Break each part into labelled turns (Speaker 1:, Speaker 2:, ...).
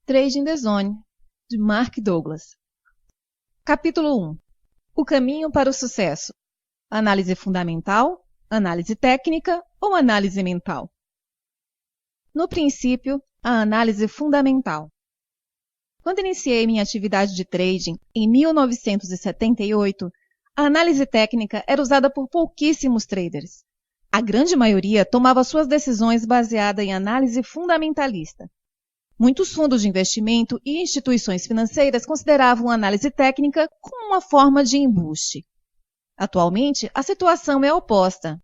Speaker 1: Trading the Zone, de Mark Douglas. Capítulo 1. O caminho para o sucesso. Análise fundamental, análise técnica ou análise mental? No princípio, a análise fundamental. Quando iniciei minha atividade de trading em 1978, a análise técnica era usada por pouquíssimos traders. A grande maioria tomava suas decisões baseada em análise fundamentalista. Muitos fundos de investimento e instituições financeiras consideravam a análise técnica como uma forma de embuste. Atualmente, a situação é oposta.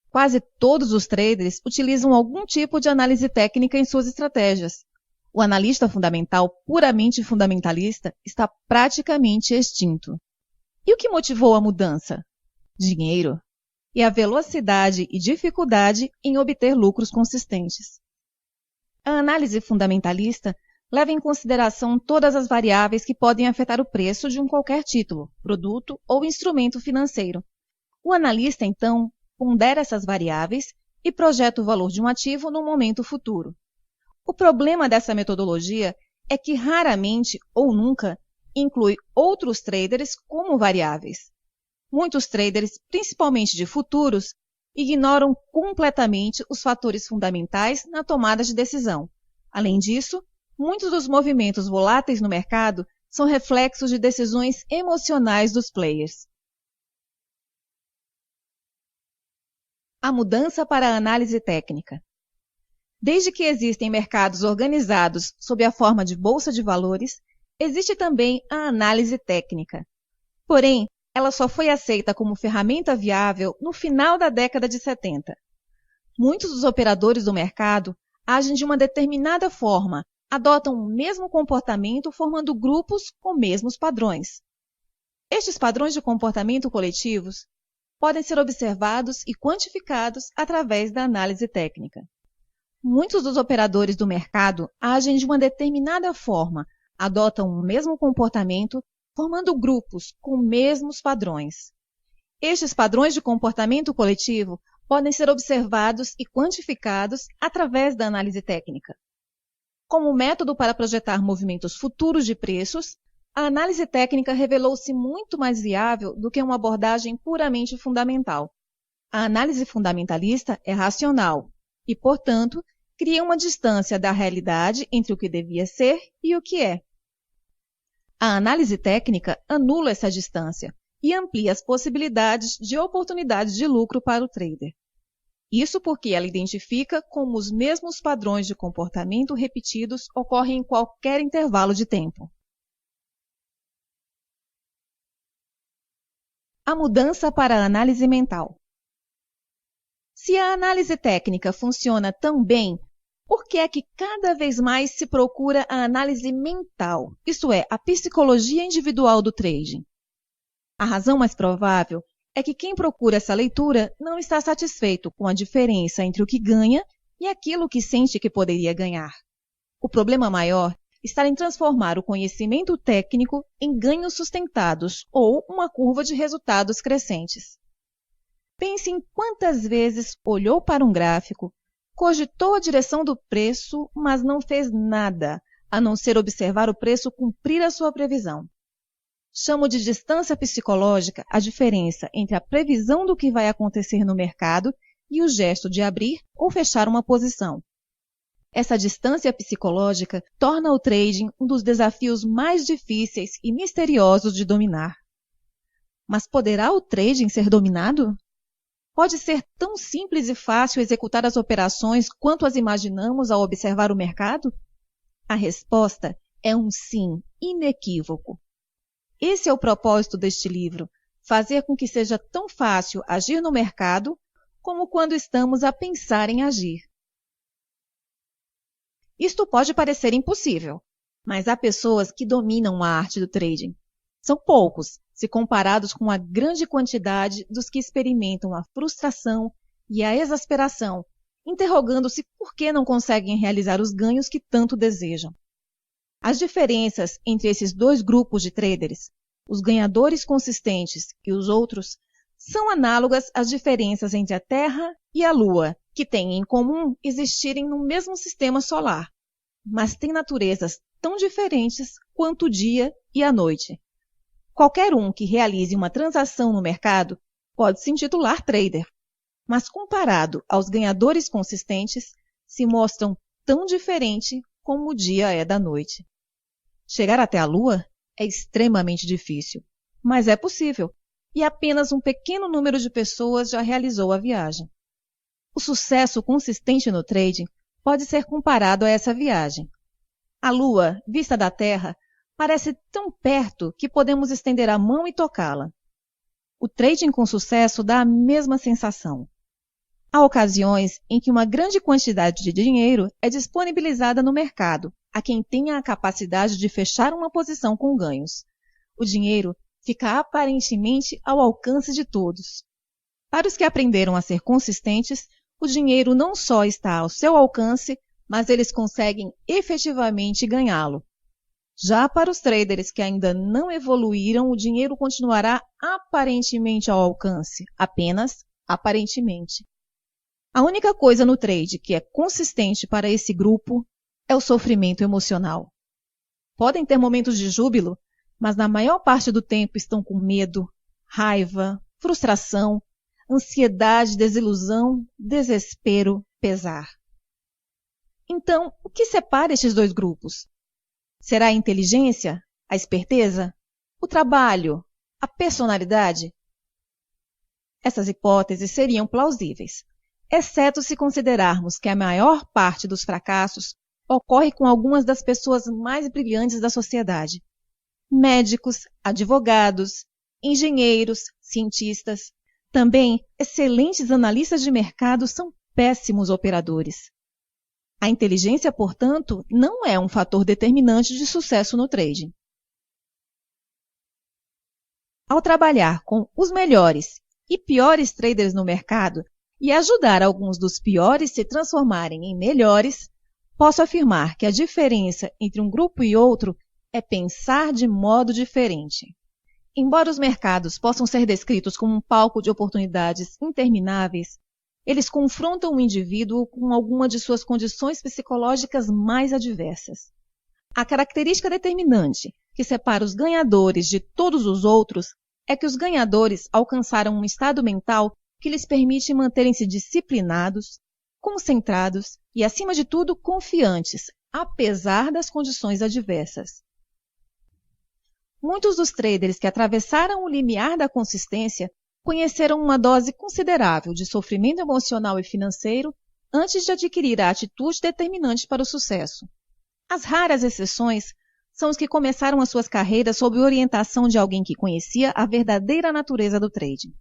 Speaker 1: Quase todos os traders utilizam algum tipo de análise técnica em suas estratégias. O analista fundamental puramente fundamentalista está praticamente extinto. E o que motivou a mudança? Dinheiro e a velocidade e dificuldade em obter lucros consistentes. A análise fundamentalista leva em consideração todas as variáveis que podem afetar o preço de qualquer título, produto ou instrumento financeiro. O analista, então, pondera essas variáveis e projeta o valor de um ativo no momento futuro. O problema dessa metodologia é que raramente ou nunca inclui outros traders como variáveis. Muitos traders, principalmente de futuros, ignoram completamente os fatores fundamentais na tomada de decisão. Além disso, muitos dos movimentos voláteis no mercado são reflexos de decisões emocionais dos players. A mudança para a análise técnica. Desde que existem mercados organizados sob a forma de bolsa de valores, existe também a análise técnica. Porém, ela só foi aceita como ferramenta viável no final da década de 70. Muitos dos operadores do mercado agem de uma determinada forma, adotam o mesmo comportamento formando grupos com mesmos padrões. Estes padrões de comportamento coletivos podem ser observados e quantificados através da análise técnica. Muitos dos operadores do mercado agem de uma determinada forma, adotam o mesmo comportamento formando grupos com mesmos padrões. Estes padrões de comportamento coletivo podem ser observados e quantificados através da análise técnica. Como método para projetar movimentos futuros de preços, a análise técnica revelou-se muito mais viável do que uma abordagem puramente fundamental. A análise fundamentalista é racional e, portanto, cria uma distância da realidade entre o que devia ser e o que é. A análise técnica anula essa distância e amplia as possibilidades de oportunidades de lucro para o trader. Isso porque ela identifica como os mesmos padrões de comportamento repetidos ocorrem em qualquer intervalo de tempo. A mudança para a análise mental. Se a análise técnica funciona tão bem, por que é que cada vez mais se procura a análise mental, isto é, a psicologia individual do trading? A razão mais provável é que quem procura essa leitura não está satisfeito com a diferença entre o que ganha e aquilo que sente que poderia ganhar. O problema maior está em transformar o conhecimento técnico em ganhos sustentados ou uma curva de resultados crescentes. Pense em quantas vezes olhou para um gráfico, cogitou a direção do preço, mas não fez nada, a não ser observar o preço cumprir a sua previsão. Chamo de distância psicológica a diferença entre a previsão do que vai acontecer no mercado e o gesto de abrir ou fechar uma posição. Essa distância psicológica torna o trading um dos desafios mais difíceis e misteriosos de dominar. Mas poderá o trading ser dominado? Pode ser tão simples e fácil executar as operações quanto as imaginamos ao observar o mercado? A resposta é um sim inequívoco. Esse é o propósito deste livro, fazer com que seja tão fácil agir no mercado como quando estamos a pensar em agir. Isto pode parecer impossível, mas há pessoas que dominam a arte do trading. São poucos, se comparados com a grande quantidade dos que experimentam a frustração e a exasperação, interrogando-se por que não conseguem realizar os ganhos que tanto desejam. As diferenças entre esses dois grupos de traders, os ganhadores consistentes e os outros, são análogas às diferenças entre a Terra e a Lua, que têm em comum existirem no mesmo sistema solar. mas têm naturezas tão diferentes quanto o dia e a noite. Qualquer um que realize uma transação no mercado pode se intitular trader, mas comparado aos ganhadores consistentes, se mostram tão diferentes como o dia é da noite. Chegar até a Lua é extremamente difícil, mas é possível, e apenas um pequeno número de pessoas já realizou a viagem. O sucesso consistente no trading pode ser comparado a essa viagem. A Lua, vista da Terra, parece tão perto que podemos estender a mão e tocá-la. O trading com sucesso dá a mesma sensação. Há ocasiões em que uma grande quantidade de dinheiro é disponibilizada no mercado a quem tenha a capacidade de fechar uma posição com ganhos. O dinheiro fica aparentemente ao alcance de todos. Para os que aprenderam a ser consistentes, o dinheiro não só está ao seu alcance, mas eles conseguem efetivamente ganhá-lo. Já para os traders que ainda não evoluíram, o dinheiro continuará aparentemente ao alcance, apenas aparentemente. A única coisa no trade que é consistente para esse grupo é o sofrimento emocional. Podem ter momentos de júbilo, mas na maior parte do tempo estão com medo, raiva, frustração, ansiedade, desilusão, desespero, pesar. Então, o que separa estes dois grupos? Será a inteligência, a esperteza, o trabalho, a personalidade? Essas hipóteses seriam plausíveis, exceto se considerarmos que a maior parte dos fracassos ocorre com algumas das pessoas mais brilhantes da sociedade. Médicos, advogados, engenheiros, cientistas. Também, excelentes analistas de mercado são péssimos operadores. A inteligência, portanto, não é um fator determinante de sucesso no trading. Ao trabalhar com os melhores e piores traders no mercado e ajudar alguns dos piores se transformarem em melhores, posso afirmar que a diferença entre um grupo e outro é pensar de modo diferente. Embora os mercados possam ser descritos como um palco de oportunidades intermináveis, eles confrontam o indivíduo com alguma de suas condições psicológicas mais adversas. A característica determinante que separa os ganhadores de todos os outros é que os ganhadores alcançaram um estado mental que lhes permite manterem-se disciplinados, concentrados e, acima de tudo, confiantes, apesar das condições adversas. Muitos dos traders que atravessaram o limiar da consistência conheceram uma dose considerável de sofrimento emocional e financeiro antes de adquirir a atitude determinante para o sucesso. As raras exceções são os que começaram as suas carreiras sob orientação de alguém que conhecia a verdadeira natureza do trading.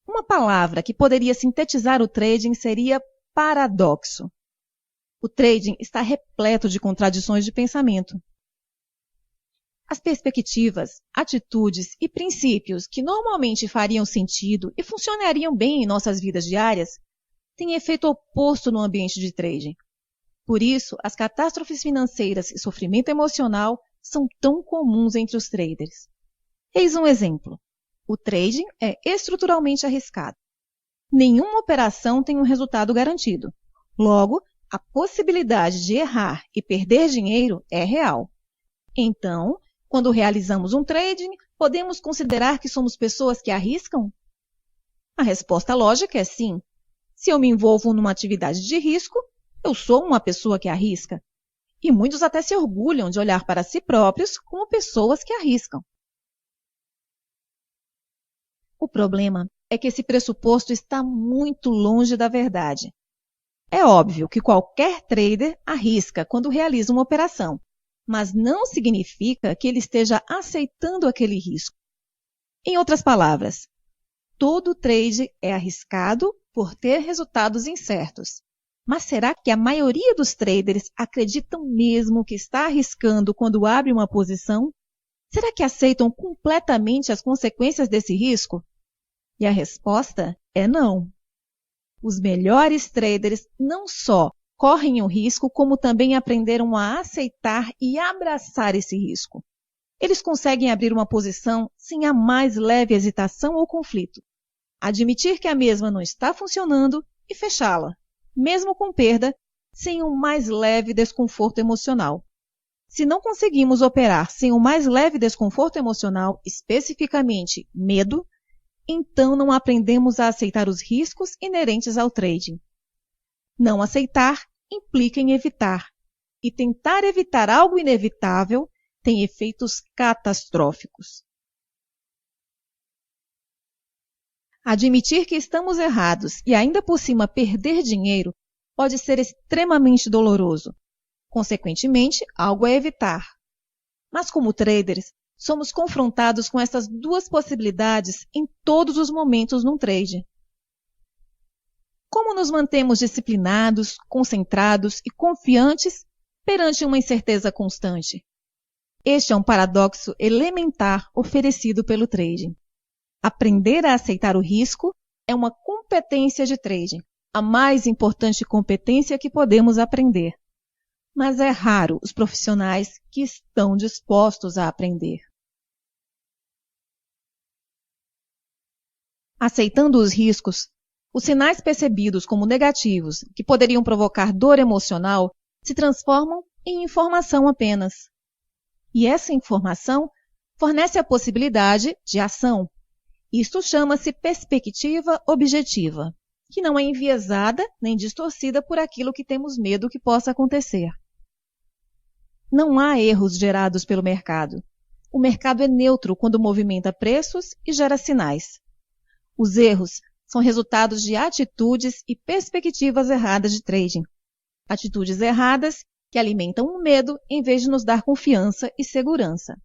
Speaker 1: Uma palavra que poderia sintetizar o trading seria paradoxo. O trading está repleto de contradições de pensamento. As perspectivas, atitudes e princípios que normalmente fariam sentido e funcionariam bem em nossas vidas diárias têm efeito oposto no ambiente de trading. Por isso, as catástrofes financeiras e sofrimento emocional são tão comuns entre os traders. Eis um exemplo. O trading é estruturalmente arriscado. Nenhuma operação tem um resultado garantido. Logo, a possibilidade de errar e perder dinheiro é real. Então, quando realizamos um trading, podemos considerar que somos pessoas que arriscam? A resposta lógica é sim. Se eu me envolvo numa atividade de risco, eu sou uma pessoa que arrisca. E muitos até se orgulham de olhar para si próprios como pessoas que arriscam. O problema é que esse pressuposto está muito longe da verdade. É óbvio que qualquer trader arrisca quando realiza uma operação, mas não significa que ele esteja aceitando aquele risco. Em outras palavras, todo trade é arriscado por ter resultados incertos. Mas será que a maioria dos traders acreditam mesmo que está arriscando quando abre uma posição? Será que aceitam completamente as consequências desse risco? E a resposta é não. Os melhores traders não só correm o risco, como também aprenderam a aceitar e abraçar esse risco. Eles conseguem abrir uma posição sem a mais leve hesitação ou conflito, admitir que a mesma não está funcionando e fechá-la, mesmo com perda, sem um mais leve desconforto emocional. Se não conseguimos operar sem o mais leve desconforto emocional, especificamente medo, então não aprendemos a aceitar os riscos inerentes ao trading. Não aceitar implica em evitar, e tentar evitar algo inevitável tem efeitos catastróficos. Admitir que estamos errados e ainda por cima perder dinheiro pode ser extremamente doloroso. Consequentemente, algo a evitar. Mas como traders, somos confrontados com essas duas possibilidades em todos os momentos num trade. Como nos mantemos disciplinados, concentrados e confiantes perante uma incerteza constante? Este é um paradoxo elementar oferecido pelo trading. Aprender a aceitar o risco é uma competência de trading, a mais importante competência que podemos aprender. Mas é raro os profissionais que estão dispostos a aprender. Aceitando os riscos, os sinais percebidos como negativos, que poderiam provocar dor emocional, se transformam em informação apenas. E essa informação fornece a possibilidade de ação. Isto chama-se perspectiva objetiva, que não é enviesada nem distorcida por aquilo que temos medo que possa acontecer. Não há erros gerados pelo mercado. O mercado é neutro quando movimenta preços e gera sinais. Os erros são resultados de atitudes e perspectivas erradas de trading. Atitudes erradas que alimentam o medo em vez de nos dar confiança e segurança.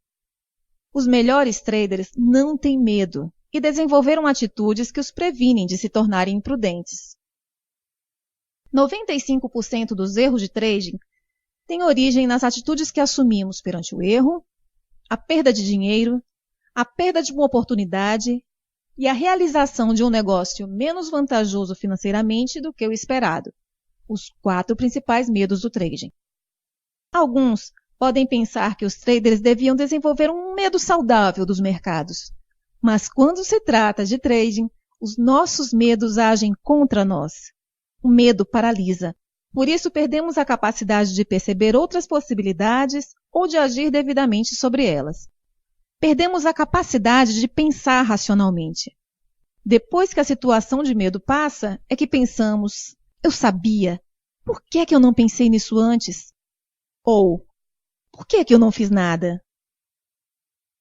Speaker 1: Os melhores traders não têm medo e desenvolveram atitudes que os previnem de se tornarem imprudentes. 95% dos erros de trading têm origem nas atitudes que assumimos perante o erro, a perda de dinheiro, a perda de uma oportunidade e a realização de um negócio menos vantajoso financeiramente do que o esperado. Os 4 principais medos do trading. Alguns podem pensar que os traders deviam desenvolver um medo saudável dos mercados. Mas quando se trata de trading, os nossos medos agem contra nós. O medo paralisa. Por isso perdemos a capacidade de perceber outras possibilidades ou de agir devidamente sobre elas. Perdemos a capacidade de pensar racionalmente. Depois que a situação de medo passa, é que pensamos, eu sabia, por que é que eu não pensei nisso antes? Ou, por que é que eu não fiz nada?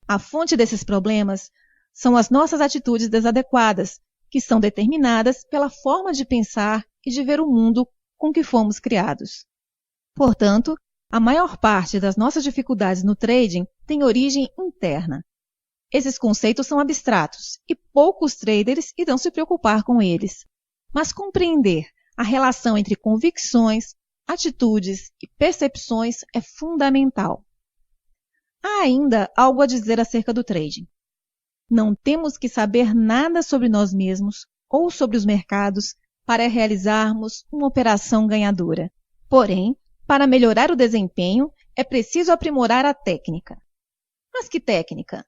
Speaker 1: A fonte desses problemas são as nossas atitudes desadequadas, que são determinadas pela forma de pensar e de ver o mundo com que fomos criados. Portanto, a maior parte das nossas dificuldades no trading tem origem interna. Esses conceitos são abstratos e poucos traders irão se preocupar com eles. Mas compreender a relação entre convicções, atitudes e percepções é fundamental. Há ainda algo a dizer acerca do trading. Não temos que saber nada sobre nós mesmos ou sobre os mercados para realizarmos uma operação ganhadora. Porém, para melhorar o desempenho, é preciso aprimorar a técnica. Mas que técnica?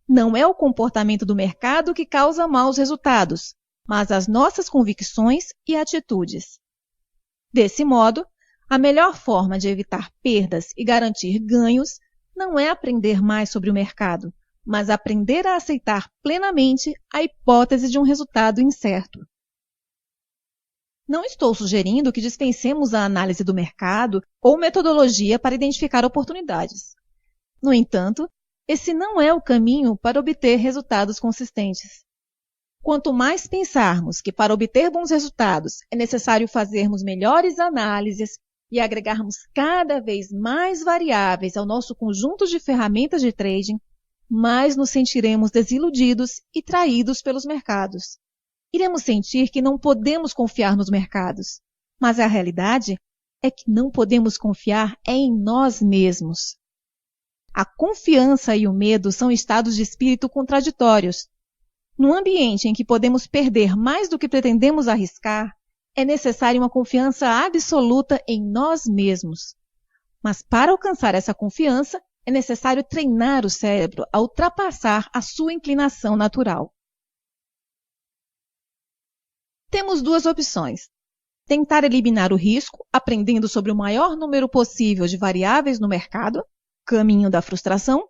Speaker 1: Não é o comportamento do mercado que causa maus resultados, mas as nossas convicções e atitudes. Desse modo, a melhor forma de evitar perdas e garantir ganhos não é aprender mais sobre o mercado, mas aprender a aceitar plenamente a hipótese de um resultado incerto. Não estou sugerindo que dispensemos a análise do mercado ou metodologia para identificar oportunidades. No entanto, esse não é o caminho para obter resultados consistentes. Quanto mais pensarmos que para obter bons resultados é necessário fazermos melhores análises e agregarmos cada vez mais variáveis ao nosso conjunto de ferramentas de trading, mais nos sentiremos desiludidos e traídos pelos mercados. Iremos sentir que não podemos confiar nos mercados, mas a realidade é que não podemos confiar em nós mesmos. A confiança e o medo são estados de espírito contraditórios. Num ambiente em que podemos perder mais do que pretendemos arriscar, é necessária uma confiança absoluta em nós mesmos. Mas para alcançar essa confiança, é necessário treinar o cérebro a ultrapassar a sua inclinação natural. Temos duas opções. tentar eliminar o risco, aprendendo sobre o maior número possível de variáveis no mercado, caminho da frustração,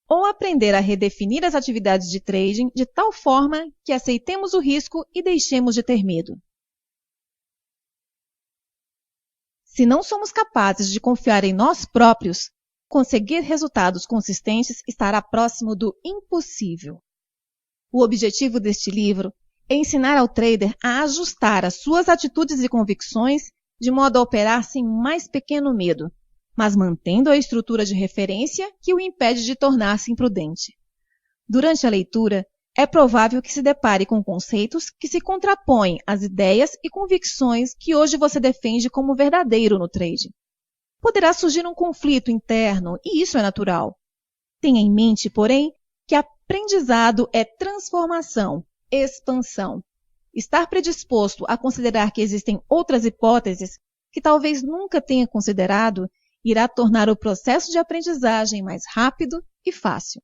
Speaker 1: ou aprender a redefinir as atividades de trading de tal forma que aceitemos o risco e deixemos de ter medo. Se não somos capazes de confiar em nós próprios, conseguir resultados consistentes estará próximo do impossível. O objetivo deste livro é ensinar ao trader a ajustar as suas atitudes e convicções de modo a operar sem o mais pequeno medo, mas mantendo a estrutura de referência que o impede de tornar-se imprudente. Durante a leitura, é provável que se depare com conceitos que se contrapõem às ideias e convicções que hoje você defende como verdadeiro no trade. Poderá surgir um conflito interno, e isso é natural. Tenha em mente, porém, que aprendizado é transformação, expansão. Estar predisposto a considerar que existem outras hipóteses que talvez nunca tenha considerado irá tornar o processo de aprendizagem mais rápido e fácil.